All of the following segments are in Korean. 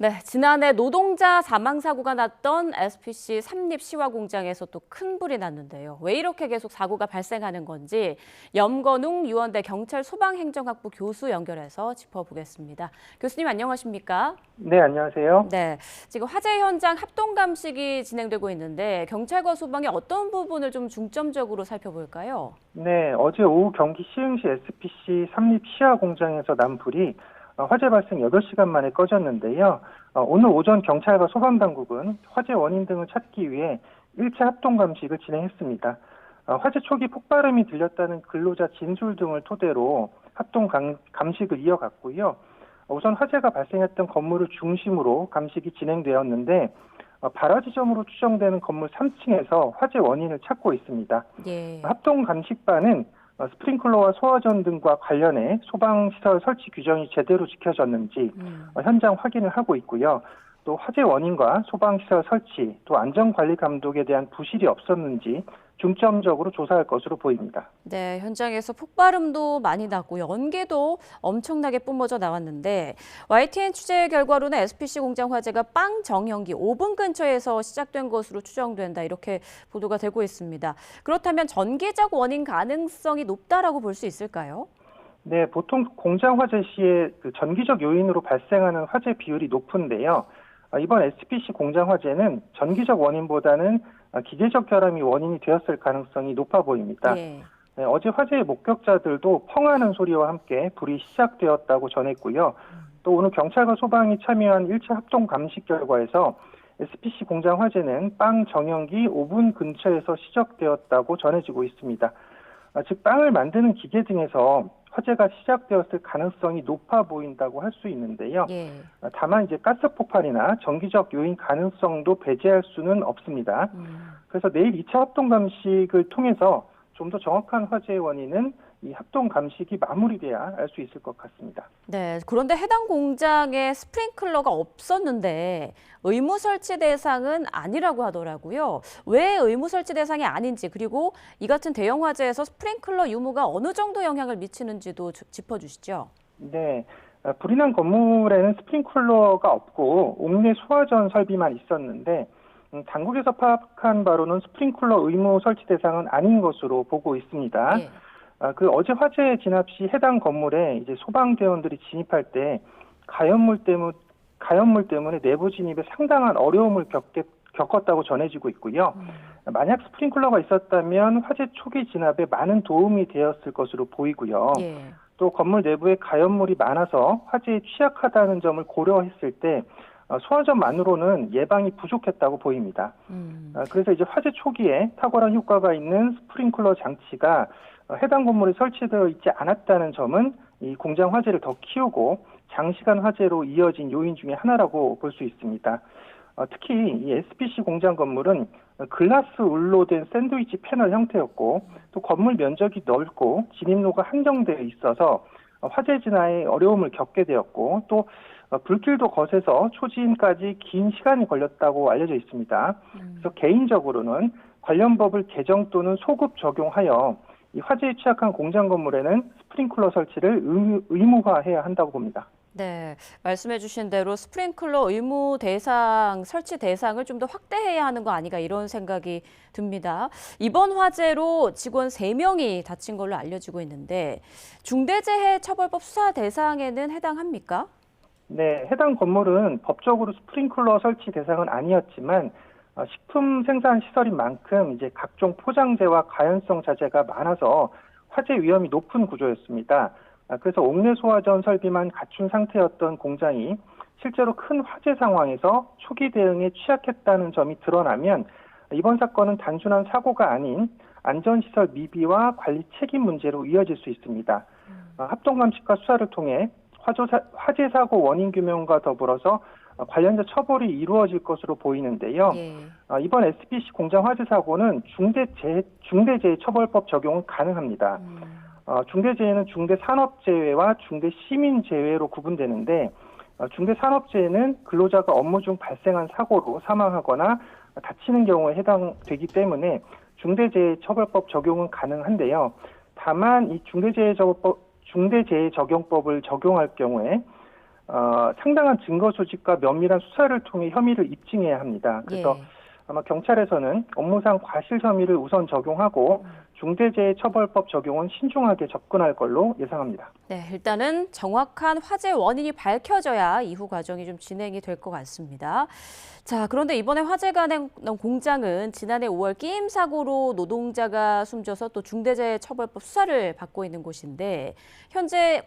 네, 지난해 노동자 사망 사고가 났던 SPC 삼립 시화 공장에서 또 큰 불이 났는데요. 왜 이렇게 계속 사고가 발생하는 건지 염건웅 유원대 경찰 소방행정학부 교수 연결해서 짚어보겠습니다. 교수님 안녕하십니까? 네, 안녕하세요. 네, 지금 화재 현장 합동 감식이 진행되고 있는데 경찰과 소방이 어떤 부분을 좀 중점적으로 살펴볼까요? 네, 어제 오후 경기 시흥시 SPC 삼립 시화 공장에서 난 불이 화재 발생 8시간 만에 꺼졌는데요. 오늘 오전 경찰과 소방당국은 화재 원인 등을 찾기 위해 1차 합동 감식을 진행했습니다. 화재 초기 폭발음이 들렸다는 근로자 진술 등을 토대로 합동 감식을 이어갔고요. 우선 화재가 발생했던 건물을 중심으로 감식이 진행되었는데 발화 지점으로 추정되는 건물 3층에서 화재 원인을 찾고 있습니다. 예. 합동 감식반은 스프링클러와 소화전 등과 관련해 소방시설 설치 규정이 제대로 지켜졌는지 현장 확인을 하고 있고요. 또 화재 원인과 소방시설 설치, 또 안전관리 감독에 대한 부실이 없었는지 중점적으로 조사할 것으로 보입니다. 네, 현장에서 폭발음도 많이 났고 연기도 엄청나게 뿜어져 나왔는데 YTN 취재 결과로는 SPC 공장 화재가 빵 정연기 5분 근처에서 시작된 것으로 추정된다 이렇게 보도가 되고 있습니다. 그렇다면 전기적 원인 가능성이 높다라고 볼 수 있을까요? 네, 보통 공장 화재 시에 전기적 요인으로 발생하는 화재 비율이 높은데요. 이번 SPC 공장 화재는 전기적 원인보다는 기계적 결함이 원인이 되었을 가능성이 높아 보입니다. 예. 네, 어제 화재의 목격자들도 펑하는 소리와 함께 불이 시작되었다고 전했고요. 또 오늘 경찰과 소방이 참여한 1차 합동 감식 결과에서 SPC 공장 화재는 빵 정연기 5분 근처에서 시작되었다고 전해지고 있습니다. 즉 빵을 만드는 기계 등에서 화재가 시작되었을 가능성이 높아 보인다고 할 수 있는데요. 예. 다만 이제 가스 폭발이나 전기적 요인 가능성도 배제할 수는 없습니다. 그래서 내일 2차 합동 감식을 통해서 좀 더 정확한 화재의 원인은 이 합동 감식이 마무리돼야 알 수 있을 것 같습니다. 네, 그런데 해당 공장에 스프링클러가 없었는데 의무 설치 대상은 아니라고 하더라고요. 왜 의무 설치 대상이 아닌지 그리고 이 같은 대형 화재에서 스프링클러 유무가 어느 정도 영향을 미치는지도 짚어주시죠. 네, 불이 난 건물에는 스프링클러가 없고 옥내 소화전 설비만 있었는데 당국에서 파악한 바로는 스프링클러 의무 설치 대상은 아닌 것으로 보고 있습니다. 예. 어제 화재 진압 시 해당 건물에 이제 소방대원들이 진입할 때 가연물 때문에 내부 진입에 상당한 어려움을 겪었다고 전해지고 있고요. 만약 스프링클러가 있었다면 화재 초기 진압에 많은 도움이 되었을 것으로 보이고요. 예. 또 건물 내부에 가연물이 많아서 화재에 취약하다는 점을 고려했을 때 소화전만으로는 예방이 부족했다고 보입니다. 그래서 이제 화재 초기에 탁월한 효과가 있는 스프링클러 장치가 해당 건물에 설치되어 있지 않았다는 점은 이 공장 화재를 더 키우고 장시간 화재로 이어진 요인 중에 하나라고 볼 수 있습니다. 특히 이 SPC 공장 건물은 글라스 울로 된 샌드위치 패널 형태였고 또 건물 면적이 넓고 진입로가 한정되어 있어서 화재 진화에 어려움을 겪게 되었고 또 불길도 거세서 초진까지 긴 시간이 걸렸다고 알려져 있습니다. 그래서 개인적으로는 관련 법을 개정 또는 소급 적용하여 이 화재에 취약한 공장 건물에는 스프링클러 설치를 의무화해야 한다고 봅니다. 네, 말씀해 주신 대로 스프링클러 의무 대상, 설치 대상을 좀 더 확대해야 하는 거 아닌가 이런 생각이 듭니다. 이번 화재로 직원 3명이 다친 걸로 알려지고 있는데 중대재해처벌법 수사 대상에는 해당합니까? 네, 해당 건물은 법적으로 스프링클러 설치 대상은 아니었지만 식품 생산 시설인 만큼 이제 각종 포장재와 가연성 자재가 많아서 화재 위험이 높은 구조였습니다. 그래서 옥내 소화전 설비만 갖춘 상태였던 공장이 실제로 큰 화재 상황에서 초기 대응에 취약했다는 점이 드러나면 이번 사건은 단순한 사고가 아닌 안전시설 미비와 관리 책임 문제로 이어질 수 있습니다. 합동감식과 수사를 통해 화재 사고 원인 규명과 더불어서 관련자 처벌이 이루어질 것으로 보이는데요. 예. 이번 SPC 공장 화재 사고는 중대재해처벌법 적용은 가능합니다. 중대재해는 중대산업재해와 중대시민재해로 구분되는데 중대산업재해는 근로자가 업무 중 발생한 사고로 사망하거나 다치는 경우에 해당되기 때문에 중대재해처벌법 적용은 가능한데요. 다만 이 중대재해적용법을 적용할 경우에 상당한 증거 수집과 면밀한 수사를 통해 혐의를 입증해야 합니다. 그래서 예. 아마 경찰에서는 업무상 과실 혐의를 우선 적용하고 중대재해처벌법 적용은 신중하게 접근할 걸로 예상합니다. 네, 일단은 정확한 화재 원인이 밝혀져야 이후 과정이 좀 진행이 될 것 같습니다. 자, 그런데 이번에 화재가 난 공장은 지난해 5월 끼임 사고로 노동자가 숨져서 또 중대재해처벌법 수사를 받고 있는 곳인데 현재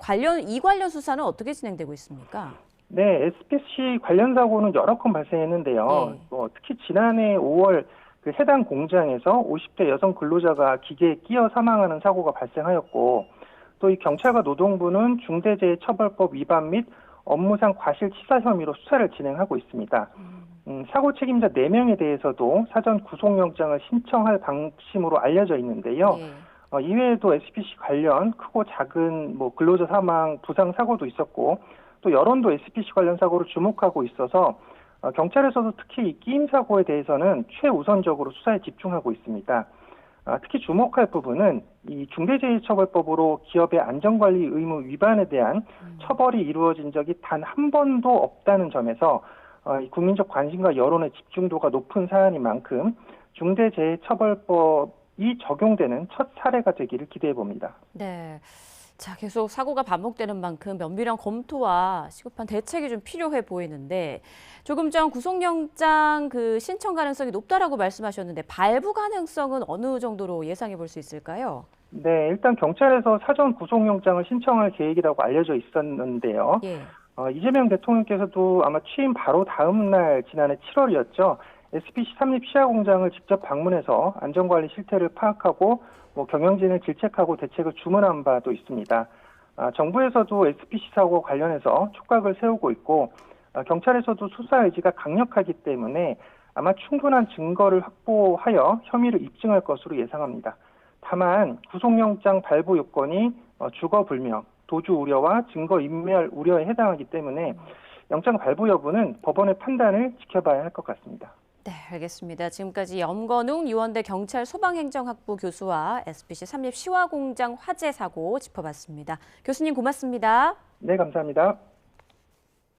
이 관련 수사는 어떻게 진행되고 있습니까? 네, SPC 관련 사고는 여러 건 발생했는데요. 네. 특히 지난해 5월 그 해당 공장에서 50대 여성 근로자가 기계에 끼어 사망하는 사고가 발생하였고, 또 이 경찰과 노동부는 중대재해처벌법 위반 및 업무상 과실치사 혐의로 수사를 진행하고 있습니다. 사고 책임자 4명에 대해서도 사전 구속영장을 신청할 방침으로 알려져 있는데요. 네. 이외에도 SPC 관련 크고 작은 근로자 사망, 부상 사고도 있었고, 또 여론도 SPC 관련 사고를 주목하고 있어서 경찰에서도 특히 이 끼임 사고에 대해서는 최우선적으로 수사에 집중하고 있습니다. 특히 주목할 부분은 이 중대재해처벌법으로 기업의 안전관리 의무 위반에 대한 처벌이 이루어진 적이 단 한 번도 없다는 점에서 이 국민적 관심과 여론의 집중도가 높은 사안인 만큼 중대재해처벌법이 적용되는 첫 사례가 되기를 기대해 봅니다. 네. 자, 계속 사고가 반복되는 만큼 면밀한 검토와 시급한 대책이 좀 필요해 보이는데 조금 전 구속영장 신청 가능성이 높다라고 말씀하셨는데 발부 가능성은 어느 정도로 예상해 볼 수 있을까요? 네, 일단 경찰에서 사전 구속영장을 신청할 계획이라고 알려져 있었는데요. 예. 이재명 대통령께서도 아마 취임 바로 다음 날 지난해 7월이었죠. SPC 삼립 시야 공장을 직접 방문해서 안전관리 실태를 파악하고 경영진을 질책하고 대책을 주문한 바도 있습니다. 정부에서도 SPC 사고 관련해서 촉각을 세우고 있고 경찰에서도 수사 의지가 강력하기 때문에 아마 충분한 증거를 확보하여 혐의를 입증할 것으로 예상합니다. 다만 구속영장 발부 요건이 주거불명, 도주 우려와 증거 인멸 우려에 해당하기 때문에 영장 발부 여부는 법원의 판단을 지켜봐야 할 것 같습니다. 네, 알겠습니다. 지금까지 염건웅 유원대 경찰 소방행정학부 교수와 SPC 삼립 시화공장 화재 사고 짚어봤습니다. 교수님 고맙습니다. 네, 감사합니다.